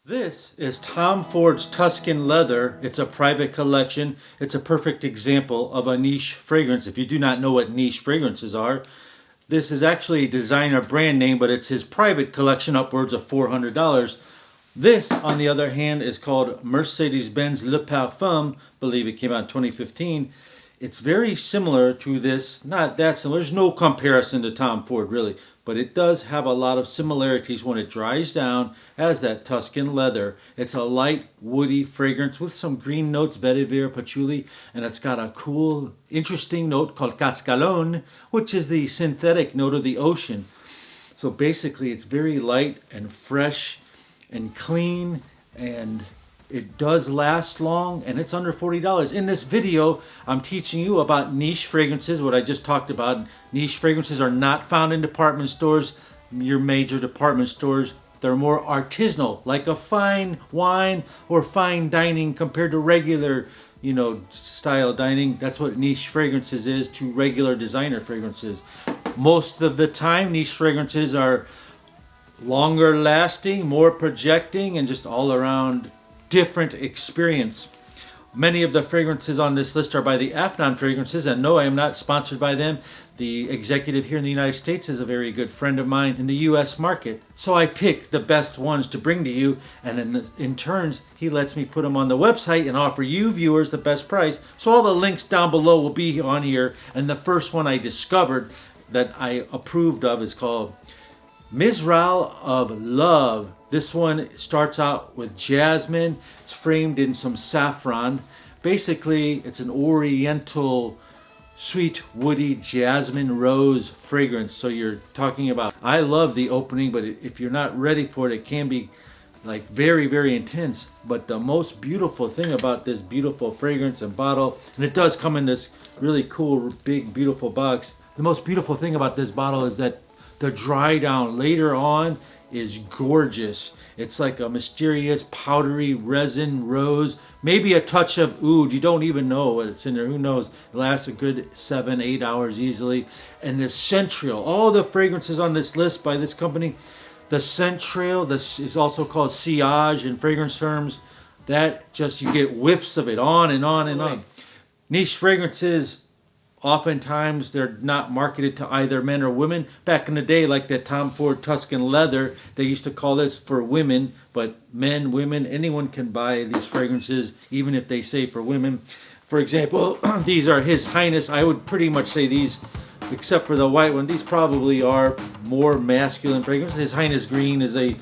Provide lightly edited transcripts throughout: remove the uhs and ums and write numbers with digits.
This is Tom Ford's Tuscan Leather. It's a private collection. It's a perfect example of a niche fragrance. If you do not know what niche fragrances are, this is actually a designer brand name, but it's his private collection, upwards of $400. This, on the other hand, is called Mercedes-Benz Le Parfum. I believe it came out in 2015. It's very similar to this, not that similar. There's no comparison to Tom Ford, really. But it does have a lot of similarities when it dries down as that Tuscan leather. It's a light, woody fragrance with some green notes, vetiver, patchouli, and it's got a cool, interesting note called cascalone, which is the synthetic note of the ocean. So basically, it's very light and fresh and clean, and it does last long, and it's under $40. In this video, I'm teaching you about niche fragrances, what I just talked about. Niche fragrances are not found in department stores, your major department stores. They're more artisanal, like a fine wine or fine dining compared to regular, style dining. That's what niche fragrances is to regular designer fragrances. Most of the time, niche fragrances are longer lasting, more projecting, and just all around different experience. Many of the fragrances on this list are by the Afnan Fragrances, and no, I am not sponsored by them. The executive here in the United States is a very good friend of mine in the US market. So I pick the best ones to bring to you, and in turns, he lets me put them on the website and offer you viewers the best price. So all the links down below will be on here, and the first one I discovered that I approved of is called MSRAL of Love. This one starts out with jasmine. It's framed in some saffron. Basically, it's an oriental, sweet, woody jasmine rose fragrance. So you're talking about, I love the opening, but if you're not ready for it, it can be like very, very intense. But the most beautiful thing about this beautiful fragrance and bottle, and it does come in this really cool, big, beautiful box. The most beautiful thing about this bottle is that the dry down later on is gorgeous. It's like a mysterious powdery resin rose, maybe a touch of oud. You don't even know what it's in there. Who knows? It lasts a good 7-8 hours easily. And the Central, all the fragrances on this list by this company, the Central, this is also called sillage in fragrance terms. That just, you get whiffs of it on and on and on. Niche fragrances, oftentimes they're not marketed to either men or women. Back in the day, like that Tom Ford Tuscan Leather, they used to call this for women, but men, women, anyone can buy these fragrances, even if they say for women. For example, these are His Highness. I would pretty much say these, except for the white one, these probably are more masculine fragrances. His Highness Green is a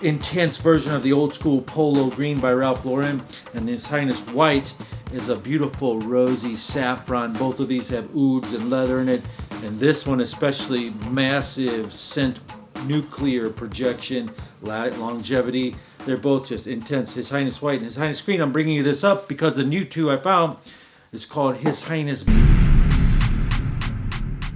intense version of the old school polo green by Ralph Lauren, and His Highness White is a beautiful rosy saffron. Both of these have ouds and leather in it, and this one especially, massive scent, nuclear projection, longevity. They're both just intense. His Highness White and His Highness Green. I'm bringing you this up because the new two I found is called His Highness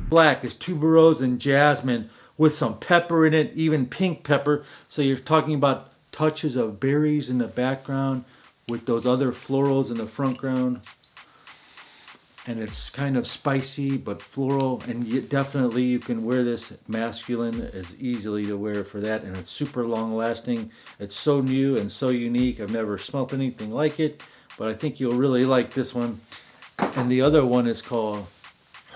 Black. It's tuberose and jasmine with some pepper in it, even pink pepper. So you're talking about touches of berries in the background with those other florals in the front ground. And it's kind of spicy but floral, and definitely you can wear this masculine as easily to wear for that, and it's super long lasting. It's so new and so unique. I've never smelt anything like it, but I think you'll really like this one. And the other one is called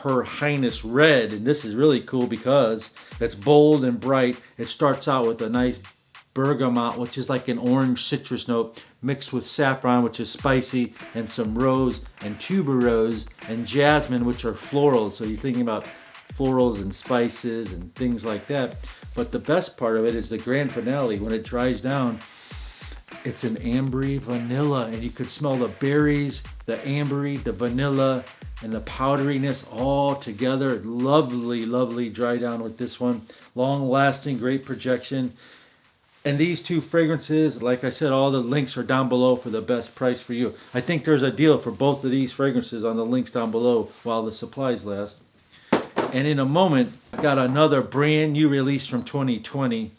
Her Highness Red, and this is really cool because it's bold and bright. It starts out with a nice bergamot, which is like an orange citrus note, mixed with saffron, which is spicy, and some rose and tuberose and jasmine, which are florals. So you're thinking about florals and spices and things like that. But the best part of it is the grand finale. When it dries down, it's an ambery vanilla, and you could smell the berries, the ambery, the vanilla, and the powderiness all together. Lovely, lovely dry down with this one. Long lasting, great projection. And these two fragrances, like I said, all the links are down below for the best price for you. I think there's a deal for both of these fragrances on the links down below while the supplies last. And in a moment, I got another brand new release from 2020.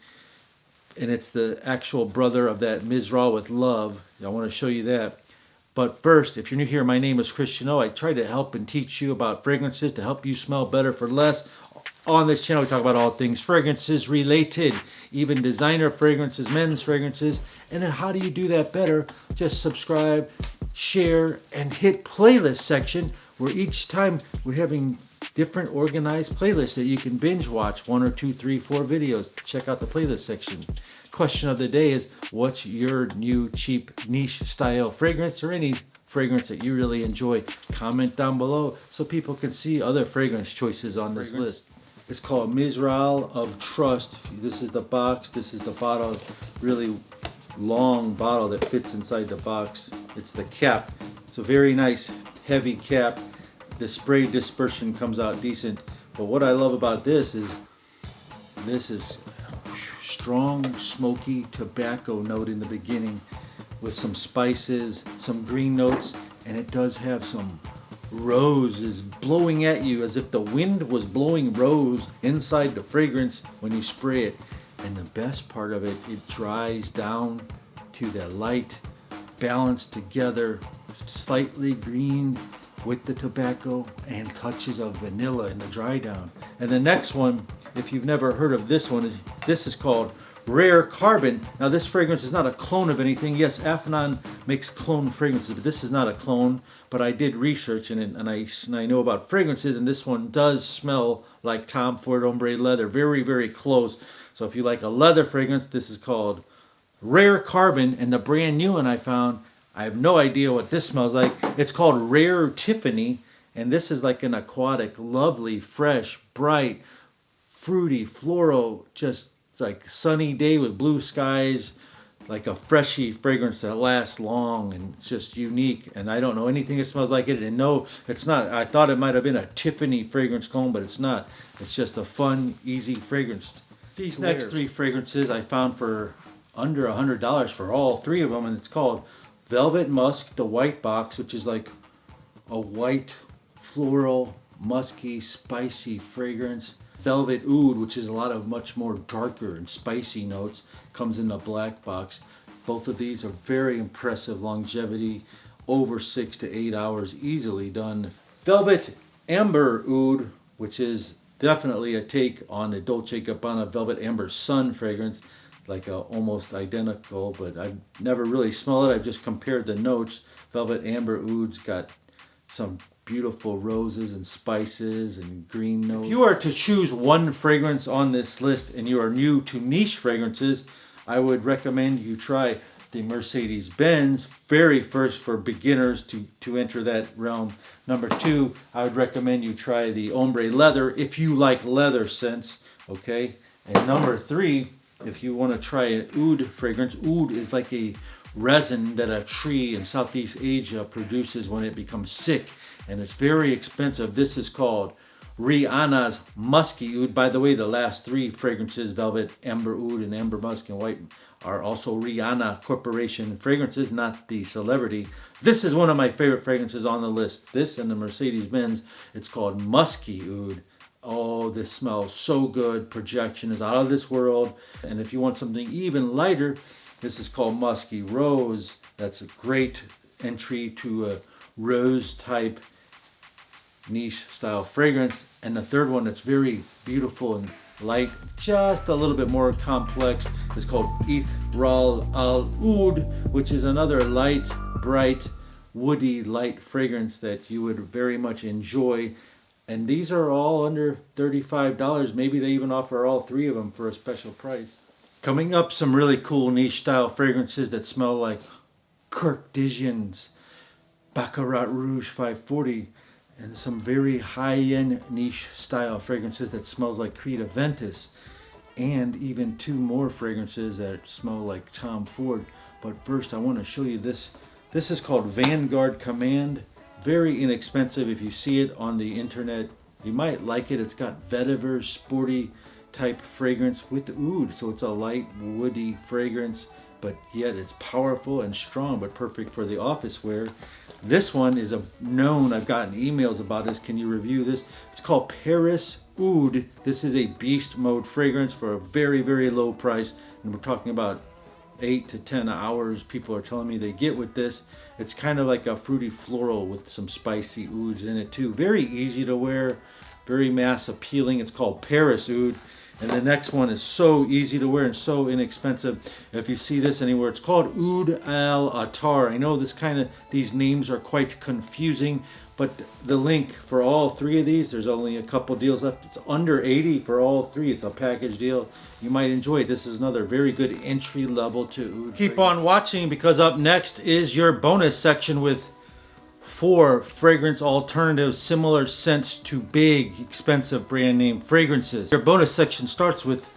And it's the actual brother of that MSRAL with Love. I want to show you that. But first, if you're new here, my name is Christian O. I try to help and teach you about fragrances to help you smell better for less. On this channel, we talk about all things fragrances related, even designer fragrances, men's fragrances. And then how do you do that better? Just subscribe, share, and hit playlist section, where each time we're having different organized playlists that you can binge watch 1 or 2, 3, 4 videos. Check out the playlist section. Question of the day is, what's your new cheap niche style fragrance, or any fragrance that you really enjoy? Comment down below so people can see other fragrance choices on this list. It's called MSRAL of Trust. This is the box, this is the bottle, really long bottle that fits inside the box. It's the cap. It's a very nice heavy cap. The spray dispersion comes out decent. But what I love about this is strong smoky tobacco note in the beginning with some spices, some green notes, and it does have some roses blowing at you as if the wind was blowing rose inside the fragrance when you spray it. And the best part of it, it dries down to the light, balanced together, slightly green with the tobacco and touches of vanilla in the dry down. And the next one, if you've never heard of this one, this is called Rare Carbon. Now this fragrance is not a clone of anything. Yes, Afnan makes clone fragrances, but this is not a clone. But I did research and I know about fragrances, and this one does smell like Tom Ford Ombre Leather. Very, very close. So if you like a leather fragrance, this is called Rare Carbon. And the brand new one I found, I have no idea what this smells like. It's called Rare Tiffany, and this is like an aquatic, lovely, fresh, bright, fruity, floral, just like sunny day with blue skies, like a freshy fragrance that lasts long, and it's just unique. And I don't know anything that smells like it, and no, it's not. I thought it might have been a Tiffany fragrance cologne, but it's not. It's just a fun, easy fragrance. These next 3 fragrances I found for under $100 for all 3 of them, and it's called Velvet Musk, the white box, which is like a white, floral, musky, spicy fragrance. Velvet Oud, which is a lot of much more darker and spicy notes, comes in the black box. Both of these are very impressive longevity, over 6 to 8 hours, easily done. Velvet Amber Oud, which is definitely a take on the Dolce & Gabbana Velvet Amber Sun fragrance, like almost identical, but I've never really smelled it. I've just compared the notes. Velvet Amber Oud's got some beautiful roses and spices and green notes. If you are to choose one fragrance on this list and you are new to niche fragrances, I would recommend you try the Mercedes-Benz, very first for beginners to enter that realm. Number 2, I would recommend you try the Ombre Leather if you like leather scents, okay? And number 3, if you want to try an oud fragrance, oud is like a resin that a tree in Southeast Asia produces when it becomes sick, and it's very expensive. This is called Rihanna's Musky Oud. By the way, the last 3 fragrances, Velvet, Amber Oud, and Amber Musk and White, are also Rihanna Corporation fragrances, not the celebrity. This is one of my favorite fragrances on the list. This and the Mercedes-Benz. It's called Musky Oud. Oh, this smells so good. Projection is out of this world. And if you want something even lighter, this is called Musky Rose. That's a great entry to a rose type niche style fragrance. And the third one that's very beautiful and light, just a little bit more complex, is called RAL Oud, which is another light, bright, woody, light fragrance that you would very much enjoy. And these are all under $35. Maybe they even offer all 3 of them for a special price. Coming up, some really cool niche style fragrances that smell like Kirk Dijon's Baccarat Rouge 540, and some very high-end niche style fragrances that smells like Creed Aventus, and even 2 more fragrances that smell like Tom Ford. But first I want to show you this. This is called Vanguard Command. Very inexpensive. If you see it on the internet, you might like it. It's got vetiver, sporty type fragrance with oud, so it's a light woody fragrance, but yet it's powerful and strong, but perfect for the office wear. This one is known, I've gotten emails about this. Can you review this? It's called Paris Oud. This is a beast mode fragrance for a very, very low price, and we're talking about 8 to 10 hours people are telling me they get with this. It's kind of like a fruity floral with some spicy ouds in it too. Very easy to wear, very mass appealing. It's called Paris Oud. And the next one is so easy to wear and so inexpensive. If you see this anywhere, it's called Oud al Attar. I know these names are quite confusing, but the link for all three of these, there's only a couple deals left. It's under 80 for all three. It's a package deal. You might enjoy it. This is another very good entry level to Oud. Keep on watching, because up next is your bonus section with 4 fragrance alternatives, similar scents to big, expensive brand name fragrances. Your bonus section starts with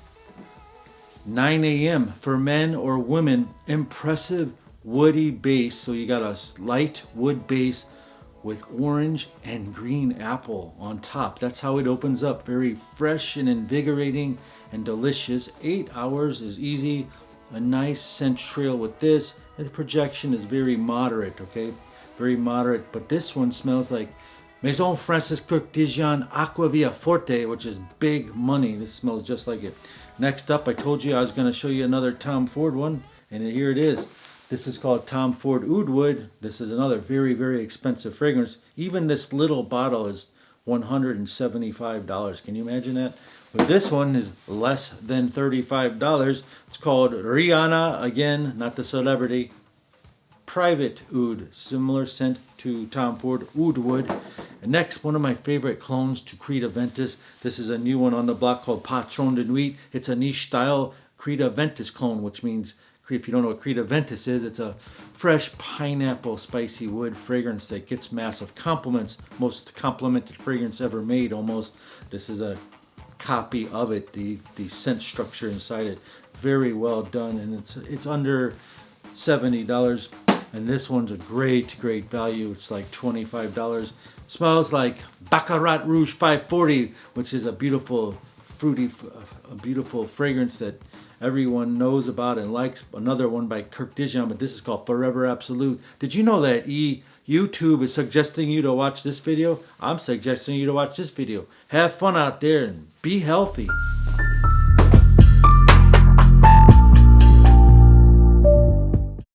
9 a.m. for men or women. Impressive woody base. So you got a light wood base with orange and green apple on top. That's how it opens up. Very fresh and invigorating and delicious. 8 hours is easy. A nice scent trail with this. The projection is very moderate, okay? Very moderate, but this one smells like Maison Francis Cook Dijon Aqua Via Forte, which is big money. This smells just like it. Next up, I told you I was going to show you another Tom Ford one, and here it is. This is called Tom Ford Oud Wood. This is another very, very expensive fragrance. Even this little bottle is $175. Can you imagine that? But this one is less than $35. It's called Rihanna, again, not the celebrity. Private Oud, similar scent to Tom Ford Oud Wood. And next, one of my favorite clones to Creta Ventus. This is a new one on the block called Patron de Nuit. It's a niche style Creta Ventus clone, which means, if you don't know what Creta Ventus is, it's a fresh pineapple spicy wood fragrance that gets massive compliments. Most complimented fragrance ever made, almost. This is a copy of it, the scent structure inside it. Very well done, and it's under $70. And this one's a great value. It's like $25. Smells like Baccarat Rouge 540, which is a beautiful, fruity, a beautiful fragrance that everyone knows about and likes. Another one by Kirk Dijon, but this is called Forever Absolute. Did you know that YouTube is suggesting you to watch this video? I'm suggesting you to watch this video. Have fun out there and be healthy.